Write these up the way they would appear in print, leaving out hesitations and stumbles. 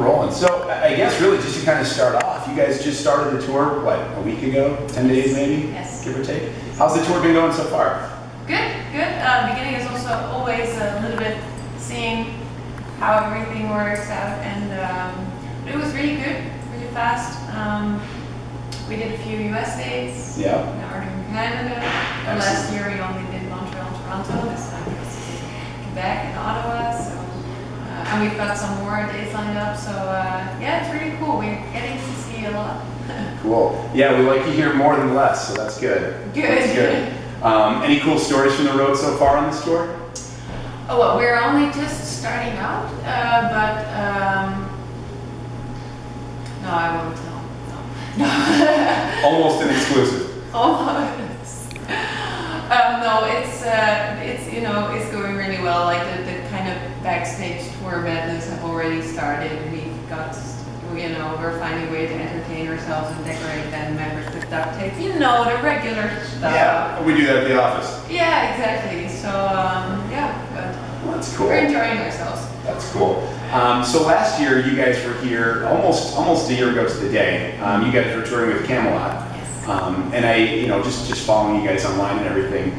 rolling. So I guess really just to kind of start off, you guys just started the tour, what, a week ago? 10 days maybe? Yes. Give or take? How's the tour been going so far? Good, good. Beginning is also always a little bit seeing how everything works out, and but it was really good, really fast. We did a few US dates. Yeah. Now we're doing Canada. Last year we only did Montreal, Toronto. This time it was Quebec and Ottawa. So and we've got some more dates lined up. So yeah, it's really cool. We're getting to see a lot. Cool. Yeah, we like to hear more than less, so that's good. Good. That's good. Any cool stories from the road so far on this tour? Oh well, we're only just starting out, but no, I won't tell. No. Almost an exclusive. Almost. No, it's you know, it's going really well. Like the kind of backstage tour madness have already started. We've got, you know, we're finding a way to entertain ourselves and decorate band members with duct tape. You know, the regular stuff. Yeah, we do that at the office. Yeah, exactly. So yeah, but Well, that's cool. we're enjoying ourselves. That's cool. So last year you guys were here almost a year ago to the day. You guys were touring with Camelot. Yes. And I, you know, just following you guys online and everything,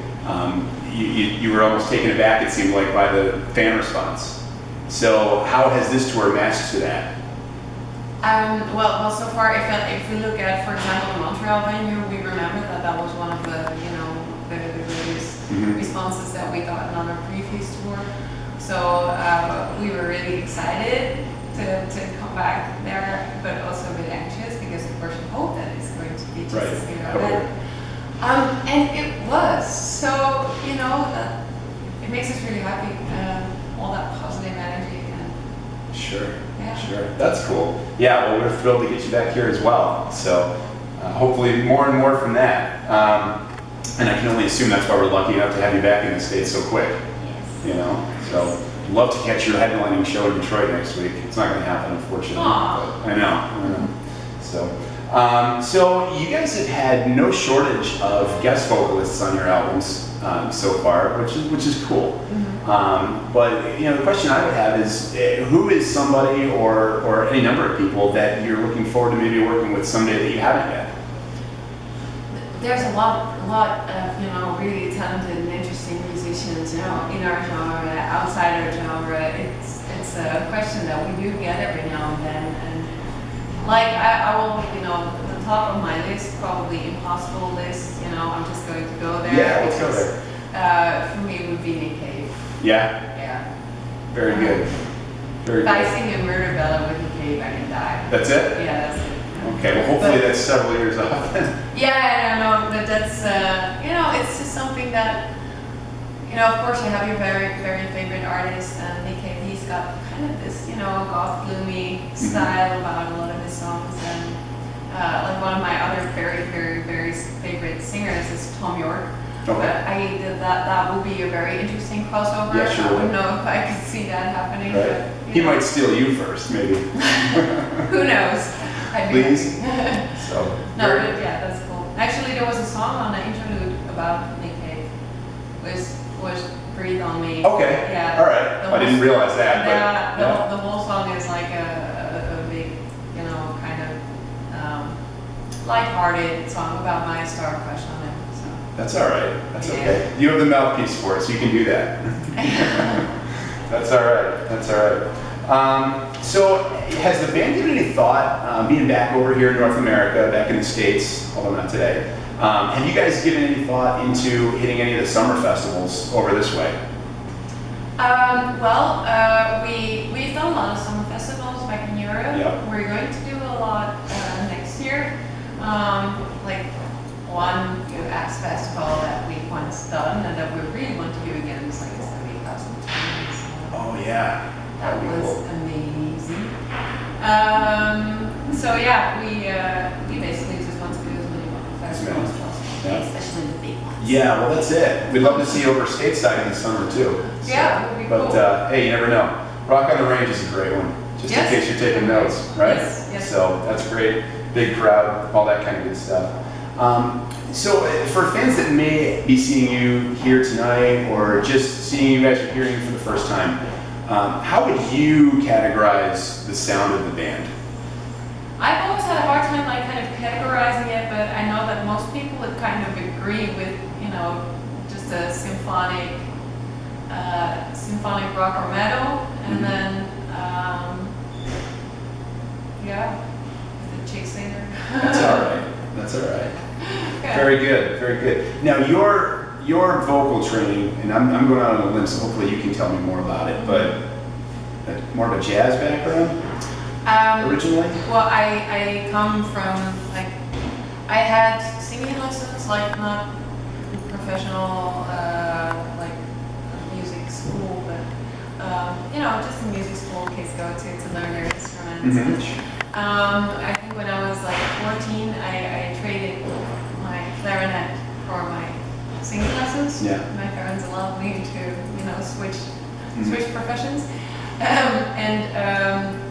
you were almost taken aback, it seemed like, by the fan response. So how has this tour matched to that? Well, so far, if we look at, for example, the Montreal venue, we remember that was one of the, you know, the biggest responses that we got on our previous tour. So we were really excited to come back there, but also a bit anxious because, of course, we hope that it's going to be just as good as that. And it was. So, you know, it makes us really happy, all that positive energy. And Sure. yeah. Sure. That's cool. Yeah, well, we're thrilled to get you back here as well. So hopefully more and more from that. And I can only assume that's why we're lucky enough to have you back in the States so quick. Yes. You know, so love to catch your headlining show in Detroit next week. It's not going to happen, unfortunately. Aww. But I know. So you guys have had no shortage of guest vocalists on your albums so far, which is cool. But you know, the question I would have is, who is somebody or any number of people that you're looking forward to maybe working with someday that you haven't yet? There's a lot of, you know, really talented and interesting musicians, you know, in our genre, outside our genre. It's a question that we do get every now and then, and like I will, you know, the top of my list, probably impossible list, you know, I'm just going to go there. Yeah, let's go there. For me, it would be Nick Cave. Yeah. Yeah. Very good. Very If I good. sing a Murder Ballad with Nick Cave, I can die. That's it? Yeah, that's it. Okay, well hopefully that's several years off. Yeah, I know, but that's, you know, it's just something that, you know, of course you have your very, very favorite artist, and Nick Cave, he's got kind of this, you know, goth, gloomy style about a lot of his songs, and like one of my other very, very, very favorite singers is Tom York. Okay. But that would be a very interesting crossover. Yeah, sure I would. wouldn't know if I could see that happening. Right. But, He know. might steal you first, maybe. Who knows? I'd be Please. happy. So. No, but yeah, that's cool. Actually, there was a song on the interlude about Nick Cave, was Breathe on Me. Okay. Yeah. All right. I didn't realize that. But, Yeah, the whole song is like a big, you know, kind of lighthearted song about my star crush on him. So. That's all right. That's Yeah. okay. You have the mouthpiece for it, so you can do that. That's all right. That's all right. So has the band given any thought, being back over here in North America, back in the States, although not today, have you guys given any thought into hitting any of the summer festivals over this way? We've done a lot of summer festivals back in Europe. Yeah. We're going to do a lot next year. Like one US festival that we once done and that we really want to do again is like the 70,000 Tons. Oh yeah. That That'd be was cool. amazing. So yeah, we basically just want to do as many festivals as possible, Yeah. especially the big ones. Yeah, well that's it. We'd love to see you over stateside in the summer too. So, Yeah, it would be but cool. hey, you never know. Rock on the Range is a great one, just Yes. in case you're taking notes, right? Yes, yes. So that's great. Big crowd, all that kind of good stuff. So for fans that may be seeing you here tonight or just seeing you guys or hearing you for the first time, How would you categorize the sound of the band? I've always had a hard time like kind of categorizing it, but I know that most people would kind of agree with, you know, just a symphonic rock or metal, and then the chick singer. That's all right. That's all right. Okay. Very good. Very good. Now your vocal training, and I'm going out on a limb, so hopefully you can tell me more about it. But more of a jazz background originally. Well, I come from like I had singing lessons, like not professional like music school, but you know, just a music school kids go to learn their instruments. I think when I was like 14, I traded my clarinet for my singing lessons. Yeah. My parents allowed me to, you know, switch professions.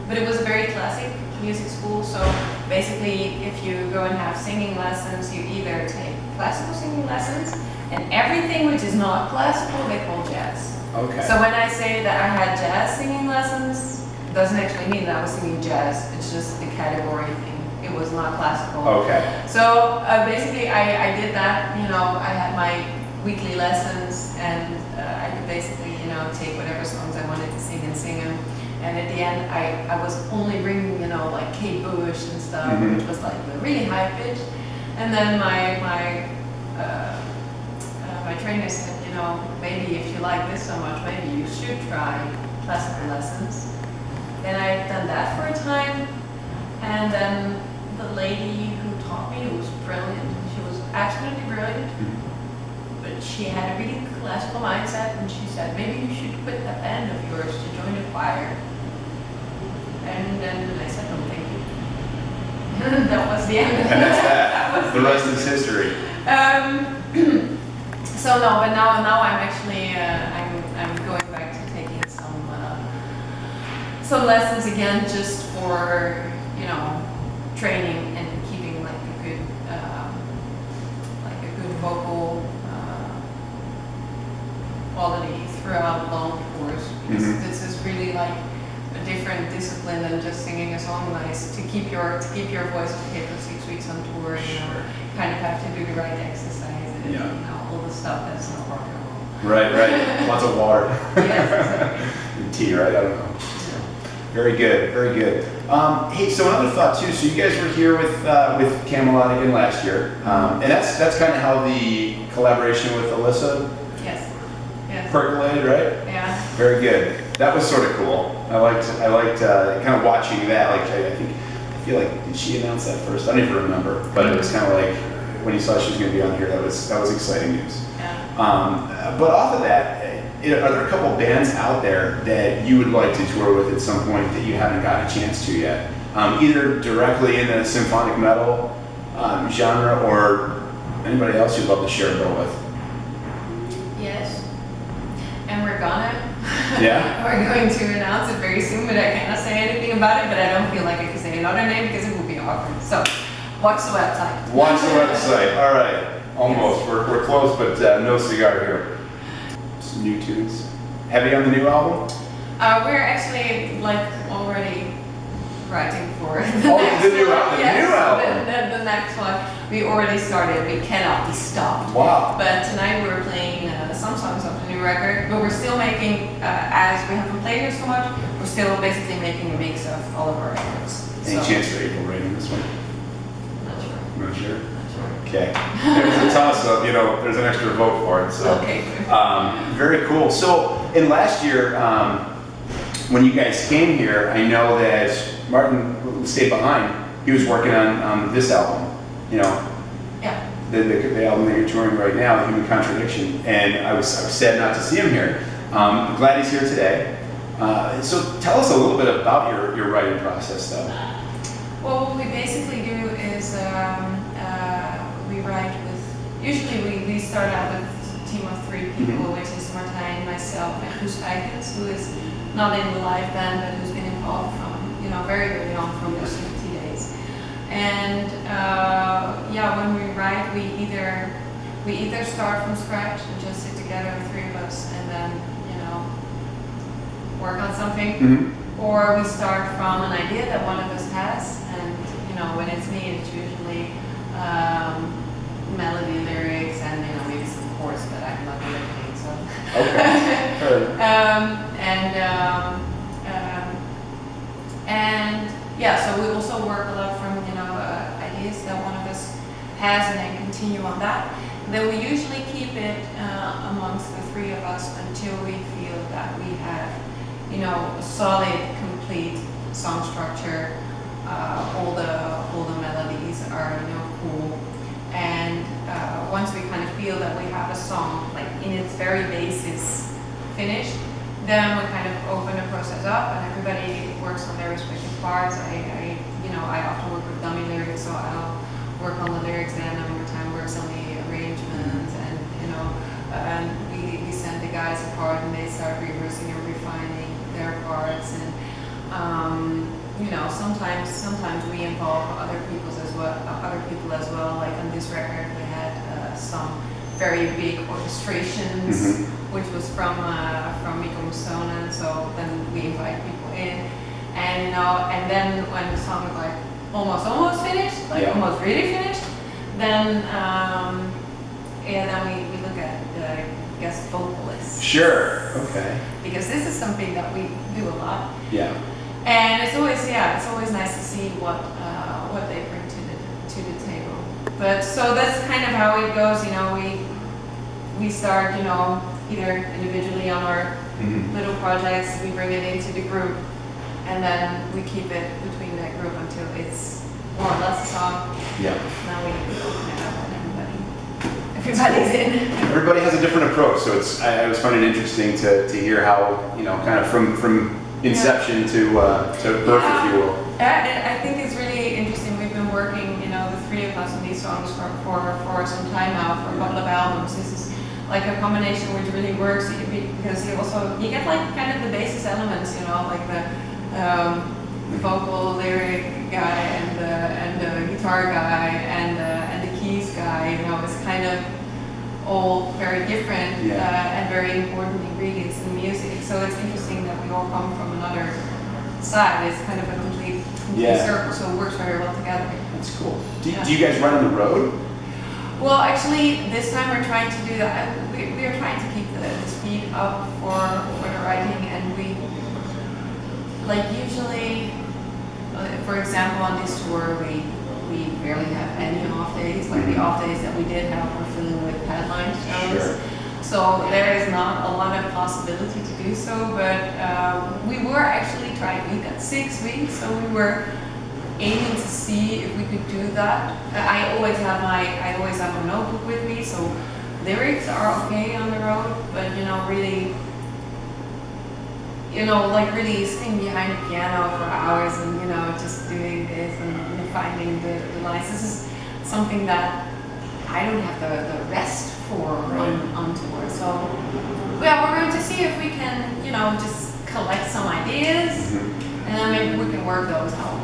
But it was a very classic music school, so basically if you go and have singing lessons, you either take classical singing lessons, and everything which is not classical they call jazz. Okay. So when I say that I had jazz singing lessons, it doesn't actually mean that I was singing jazz, it's just a category thing. It was not classical. Okay. So basically I did that, you know, I had my weekly lessons, and I could basically, you know, take whatever songs I wanted to sing and sing them. And at the end, I was only bringing, you know, like Kate Bush and stuff, which was like really high pitch. And then my trainer said, you know, maybe if you like this so much, maybe you should try classical lessons. Then I've done that for a time, and then the lady who taught me, who was brilliant, she was absolutely brilliant, but she had a really classical mindset, and she said, maybe you should quit that band of yours to join a choir. And then I said, no, thank you. That was the end of it. And that's that. The rest is history. So no, but now I'm actually I'm going back to taking some lessons again, just for, you know, training and keeping like a good vocal quality throughout a long course, because this is really like a different discipline than just singing a song nice. To keep your voice okay for 6 weeks on tour, you know, kind of have to do the right exercises, you know, all the stuff that's not rock and roll. Right. Lots of water. Yes, exactly. And tea, right? I don't know. Very good, very good. Hey, so another thought too. So you guys were here with Camelot again last year, and that's kind of how the collaboration with Alyssa percolated, right? Yeah. Very good. That was sort of cool. I liked kind of watching that. Like I feel like, did she announce that first? I don't even remember, but it was kind of like when you saw she was going to be on here, that was exciting news. Yeah. But off of that, are there a couple bands out there that you would like to tour with at some point that you haven't gotten a chance to yet? Either directly in the symphonic metal genre, or anybody else you'd love to share a bill with? Yes. And we're gonna. Yeah. We're going to announce it very soon, but I cannot say anything about it. But I don't feel like I can say another name because it would be awkward. So, watch the website. Watch the website. All right. Almost. Yes. We're close, but no cigar here. Some new tunes. Heavy on the new album? We're actually like already writing for the next one. New album. The next one. We already started. We cannot be stopped. Wow. But tonight we're playing some songs of the new record, but we're still making, as we haven't played here so much, we're still basically making a mix of all of our records. Any chance for April rating this one? Not sure. Not sure? Not sure. Okay. There's a toss-up, you know, there's an extra vote for it, so. Okay, good. Very cool. So, in last year, when you guys came here, I know that Martin stayed behind. He was working on this album, you know. Yeah. The album that you're touring right now, the Human Contradiction, and I was sad not to see him here. I'm glad he's here today. So tell us a little bit about your writing process, though. Well, what we basically do is we write with, usually we start out with a team of 3 people, which is Martijn, myself, and Guus Eikens, who is not in the live band, but who's been involved from, you know, very early on, from the 60 days. And when we write, we either start from scratch and just sit together, the 3 of us, and then, you know, work on something, Mm-hmm. or we start from an idea that one of us has, and when it's me, it's usually melody, lyrics, and maybe some chords that I'm not good at playing. So. Okay. And yeah, so we also work a lot from ideas that one of us has, and then continue on that. Then we usually keep it amongst the three of us until we feel that we have a solid, complete song structure. All the melodies are cool, and once we kind of feel that we have a song like in its very basis finished, then we kind of open the process up, and everybody works on their respective parts. I often work with dummy lyrics, so I'll work on the lyrics, and over time works on the arrangements, and we send the guys apart, and they start rehearsing and refining their parts, and sometimes we involve other people as well. Like on this record, we had some very big orchestrations, which was from Miko Musona. So then we invite people in, and then when the song is like almost finished, almost really finished, then then we look at the guest vocalists. Sure. Okay. Because this is something that we do a lot. Yeah. And it's always nice to see what they bring to the table. But so that's kind of how it goes. We start either individually on our little projects, we bring it into the group, and then we keep it between that group until it's more or less a song. Yeah. Now we open it up and everybody's in. Everybody has a different approach, so I always find it interesting to hear how kind of from inception to birth, if you will. I think it's really interesting. We've been working, the three of us on these songs for some time now, for a couple of albums. This is like a combination which really works because you get like kind of the basis elements, like the vocal lyric guy and the guitar guy and the keys guy. It's kind of all very different and very important ingredients in music. So it's interesting that we all come from another side. It's kind of a complete circle, so it works very well together. That's cool. Do you guys run on the road? Well, actually, this time we're trying to do that. We are trying to keep the speed up for the writing, and we usually, for example, on this tour, we barely have any off days. Like the off days that we did have were filling with headline shows. Sure. So there is not a lot of possibility to do so, but we were actually trying. We got 6 weeks, so we were aiming to see if we could do that. I always have a notebook with me, so lyrics are okay on the road, but really sitting behind a piano for hours and just doing this and finding the lines. This is something that I don't have the rest for on tour. So we're going to see if we can just collect some ideas, and then maybe we can work those out.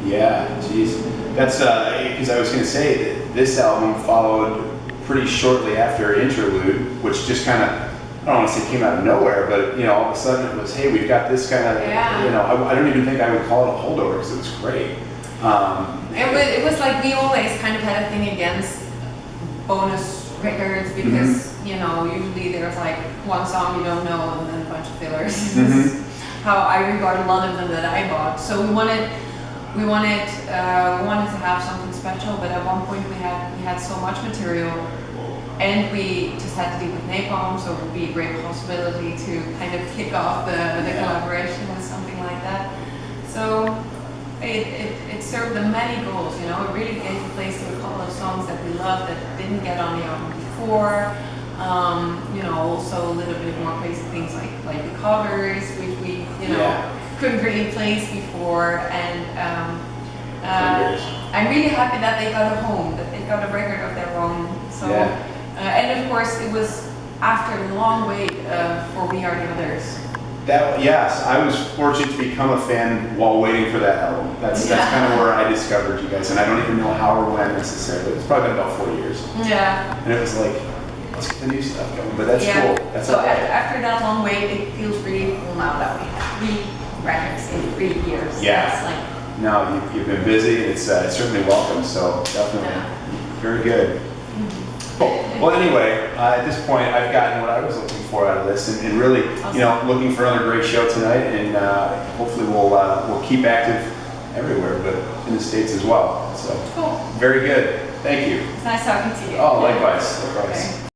Yeah, geez. That's because I was going to say that this album followed pretty shortly after Interlude, which just kind of, I don't want to say came out of nowhere, but all of a sudden it was, hey, we've got this kind of, I don't even think I would call it a holdover because it was great. It was like we always kind of had a thing against bonus records because usually there's like one song you don't know and then a bunch of fillers. This is how I regard a lot of them that I bought. So we wanted to have something special, but at one point we had so much material, and we just had to deal with napalm, so it would be a great possibility to kind of kick off the collaboration with something like that. So it served the many goals, It really gave a place to a couple of songs that we loved that didn't get on the album before. Also a little bit more crazy things like the covers, which we couldn't really place before, and I'm really happy that they got a home, that they got a record of their own. So, and of course, it was after a long wait for We Are the Others. Yes, I was fortunate to become a fan while waiting for that album. That's kind of where I discovered you guys, and I don't even know how or when necessarily. It's probably been about 4 years. Yeah. And it was like, let's get the new stuff going. But that's Yeah. cool. That's So all right. after that long wait, it feels really cool now that we have 3 records in 3 years. Yeah. It's like, No, you've been busy. It's certainly welcome. So definitely, very good. Cool. Well, anyway, at this point, I've gotten what I was looking for out of this, and really, you know, looking for another great show tonight, and hopefully we'll keep active everywhere, but in the States as well. So cool. very good. Thank you. It's nice talking to you. Oh, likewise. Likewise. Okay.